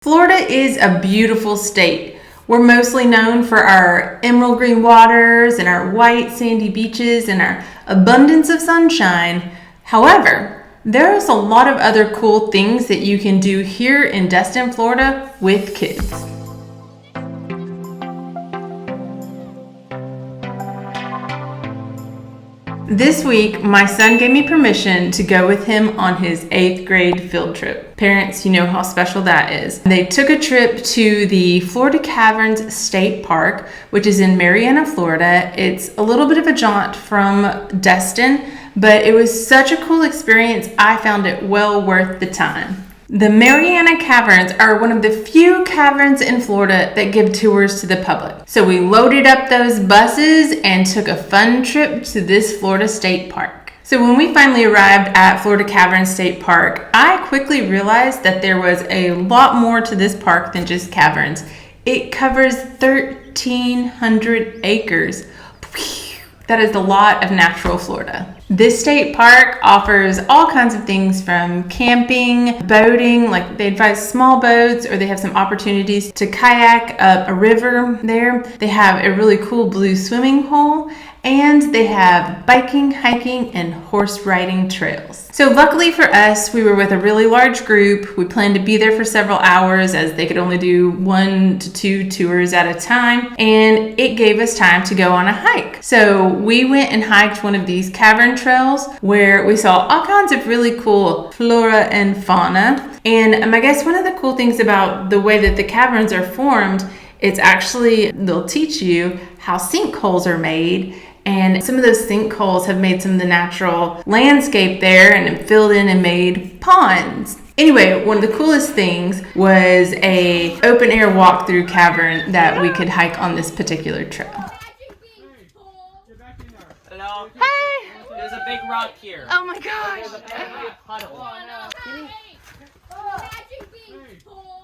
Florida is a beautiful state. We're mostly known for our emerald green waters and our white sandy beaches and our abundance of sunshine. However, there's a lot of other cool things that you can do here in Destin, Florida with kids. This week, my son gave me permission to go with him on his 8th grade field trip. Parents, you know how special that is. They took a trip to the Florida Caverns State Park, which is in Marianna, Florida. It's a little bit of a jaunt from Destin, but it was such a cool experience. I found it well worth the time. The Marianna Caverns are one of the few caverns in Florida that give tours to the public. So we loaded up those buses and took a fun trip to this Florida State Park. So when we finally arrived at Florida Caverns State Park, I quickly realized that there was a lot more to this park than just caverns. It covers 1,300 acres. That is a lot of natural Florida. This state park offers all kinds of things from camping, boating, like they advise small boats, or they have some opportunities to kayak up a river there. They have a really cool blue swimming hole, and they have biking, hiking, and horse riding trails. So luckily for us, we were with a really large group. We planned to be there for several hours as they could only do 1 to 2 tours at a time, and it gave us time to go on a hike. So we went and hiked one of these cavern trails where we saw all kinds of really cool flora and fauna. And I guess one of the cool things about the way that the caverns are formed, it's actually, they'll teach you how sinkholes are made. And some of those sinkholes have made some of the natural landscape there and filled in and made ponds. Anyway, one of the coolest things was a open air walk-through cavern that we could hike on this particular trail. Hello? Hey! There's a big rock here. Oh my gosh!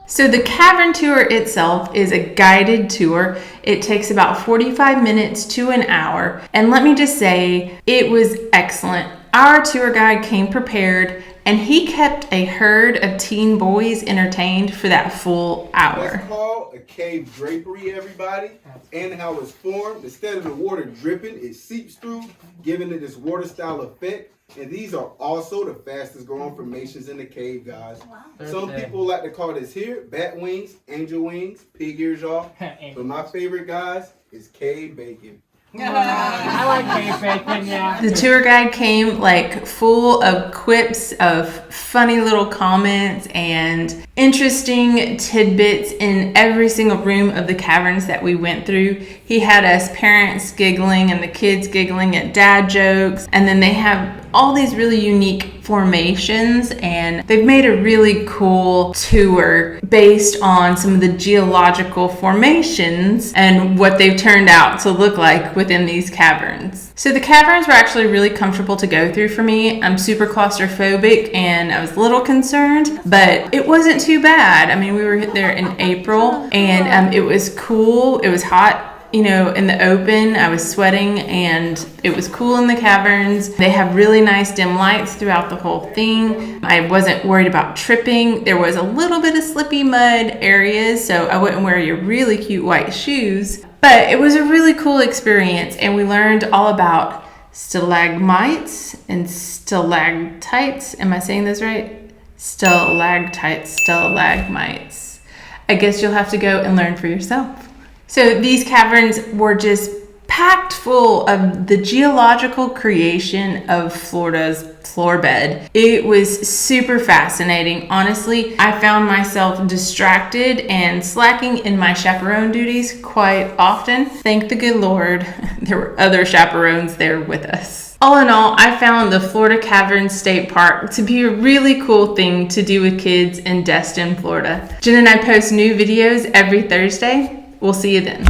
So the cavern tour itself is a guided tour. It takes about 45 minutes to an hour. And let me just say, it was excellent. Our tour guide came prepared, and he kept a herd of teen boys entertained for that full hour. It's called a cave drapery, everybody, and how it's formed. Instead of the water dripping, it seeps through, giving it this water style effect. And these are also the fastest growing formations in the cave, guys. Wow. Some people like to call this here bat wings, angel wings, pig ears, y'all. But my favorite, guys, is cave bacon. I like cave bacon, yeah. The tour guide came like full of quips of funny little comments and interesting tidbits in every single room of the caverns that we went through. He had us parents giggling and the kids giggling at dad jokes. And then they have all these really unique formations, and they've made a really cool tour based on some of the geological formations and what they've turned out to look like within these caverns. So the caverns were actually really comfortable to go through for me. I'm super claustrophobic and I was a little concerned, but it wasn't too bad. I mean, we were there in April and it was cool. It was hot. You know, in the open, I was sweating and it was cool in the caverns. They have really nice dim lights throughout the whole thing. I wasn't worried about tripping. There was a little bit of slippy mud areas, so I wouldn't wear your really cute white shoes. But it was a really cool experience, and we learned all about stalagmites and stalactites. Am I saying this right? Stalactites, stalagmites. I guess you'll have to go and learn for yourself. So these caverns were just packed full of the geological creation of Florida's floor bed. It was super fascinating. Honestly, I found myself distracted and slacking in my chaperone duties quite often. Thank the good Lord, there were other chaperones there with us. All in all, I found the Florida Caverns State Park to be a really cool thing to do with kids in Destin, Florida. Jen and I post new videos every Thursday. We'll see you then.